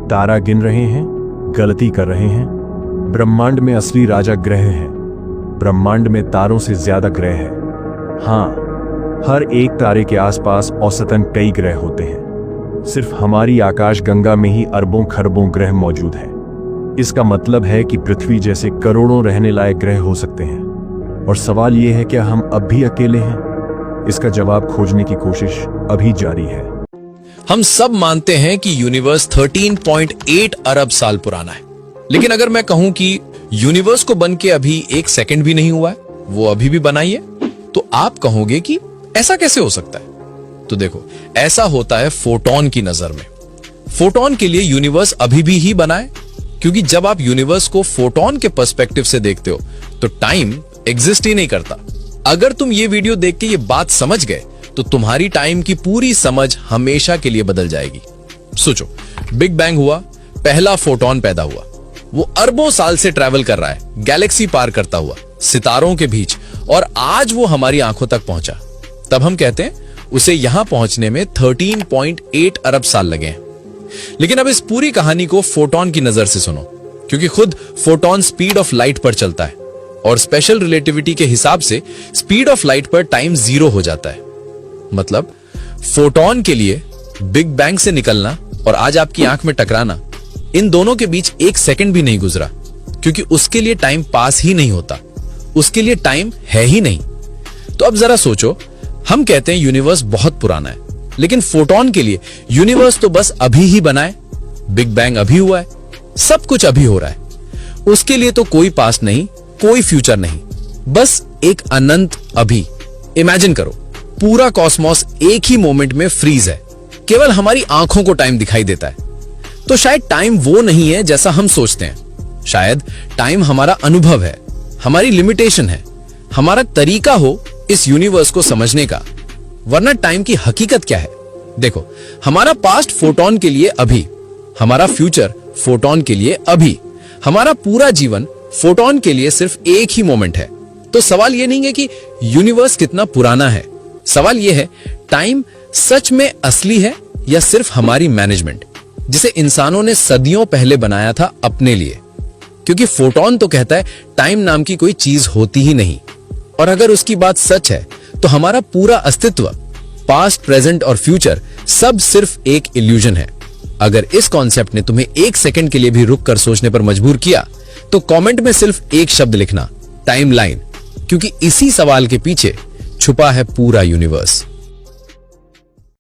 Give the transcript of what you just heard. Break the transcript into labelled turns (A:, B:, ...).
A: तारा गिन रहे हैं, गलती कर रहे हैं। ब्रह्मांड में असली राजा ग्रह है। ब्रह्मांड में तारों से ज्यादा ग्रह है। हाँ, हर एक तारे के आसपास औसतन कई ग्रह होते हैं। सिर्फ हमारी आकाशगंगा में ही अरबों खरबों ग्रह मौजूद हैं। इसका मतलब है कि पृथ्वी जैसे करोड़ों रहने लायक ग्रह हो सकते हैं। और सवाल यह है, क्या हम अब भी अकेले हैं? इसका जवाब खोजने की कोशिश अभी जारी है।
B: हम सब मानते हैं कि यूनिवर्स 13.8 अरब साल पुराना है, लेकिन अगर मैं कहूं कि यूनिवर्स को बन के अभी 1 सेकंड भी नहीं हुआ है, वो अभी भी बना ही है, तो आप कहोगे कि ऐसा कैसे हो सकता है? तो देखो, ऐसा होता है फोटोन की नजर में। फोटोन के लिए यूनिवर्स अभी भी ही बना है, क्योंकि जब आप यूनिवर्स को फोटोन के पर्सपेक्टिव से देखते हो तो टाइम एग्जिस्ट ही नहीं करता। अगर तुम ये वीडियो देख के ये बात समझ गए तो तुम्हारी टाइम की पूरी समझ हमेशा के लिए बदल जाएगी। सोचो, बिग बैंग हुआ, पहला फोटोन पैदा हुआ, वो अरबों साल से ट्रैवल कर रहा है, गैलेक्सी पार करता हुआ, सितारों के बीच, और आज वो हमारी आंखों तक पहुंचा। तब हम कहते हैं उसे यहां पहुंचने में 13.8 अरब साल लगे हैं। लेकिन अब इस पूरी कहानी को फोटोन की नजर से सुनो, क्योंकि खुद फोटोन स्पीड ऑफ लाइट पर चलता है, और स्पेशल रिलेटिविटी के हिसाब से स्पीड ऑफ लाइट पर टाइम 0 हो जाता है। मतलब फोटोन के लिए बिग बैंग से निकलना और आज आपकी आंख में टकराना, इन दोनों के बीच 1 सेकंड भी नहीं गुजरा, क्योंकि उसके लिए टाइम पास ही नहीं होता, उसके लिए टाइम है ही नहीं। तो अब जरा सोचो, हम कहते हैं यूनिवर्स बहुत पुराना है, लेकिन फोटोन के लिए यूनिवर्स तो बस अभी ही बना है, बिग बैंग अभी हुआ है, सब कुछ अभी हो रहा है। उसके लिए तो कोई पास्ट नहीं, कोई फ्यूचर नहीं, बस एक अनंत अभी। इमेजिन करो, पूरा कॉस्मॉस एक ही मोमेंट में फ्रीज है, केवल हमारी आंखों को टाइम दिखाई देता है। तो शायद टाइम वो नहीं है जैसा हम सोचते हैं। शायद टाइम हमारा अनुभव है, हमारी लिमिटेशन है, हमारा तरीका हो इस यूनिवर्स को समझने का। वरना टाइम की हकीकत क्या है? देखो, हमारा पास्ट फोटोन के लिए अभी, हमारा फ्यूचर फोटोन के लिए अभी, हमारा पूरा जीवन फोटोन के लिए सिर्फ एक ही मोमेंट है। तो सवाल यह नहीं है कि यूनिवर्स कितना पुराना है, सवाल यह है टाइम सच में असली है या सिर्फ हमारी मैनेजमेंट, जिसे इंसानों ने सदियों पहले बनाया था अपने लिए। क्योंकि फोटोन तो कहता है टाइम नाम की कोई चीज होती ही नहीं, और अगर उसकी बात सच है तो हमारा पूरा अस्तित्व, पास्ट, प्रेजेंट और फ्यूचर, सब सिर्फ एक इल्यूजन है। अगर इस कॉन्सेप्ट ने तुम्हें 1 सेकंड के लिए भी रुक कर सोचने पर मजबूर किया तो कमेंट में सिर्फ एक शब्द लिखना, टाइमलाइन, क्योंकि इसी सवाल के पीछे छुपा है पूरा यूनिवर्स।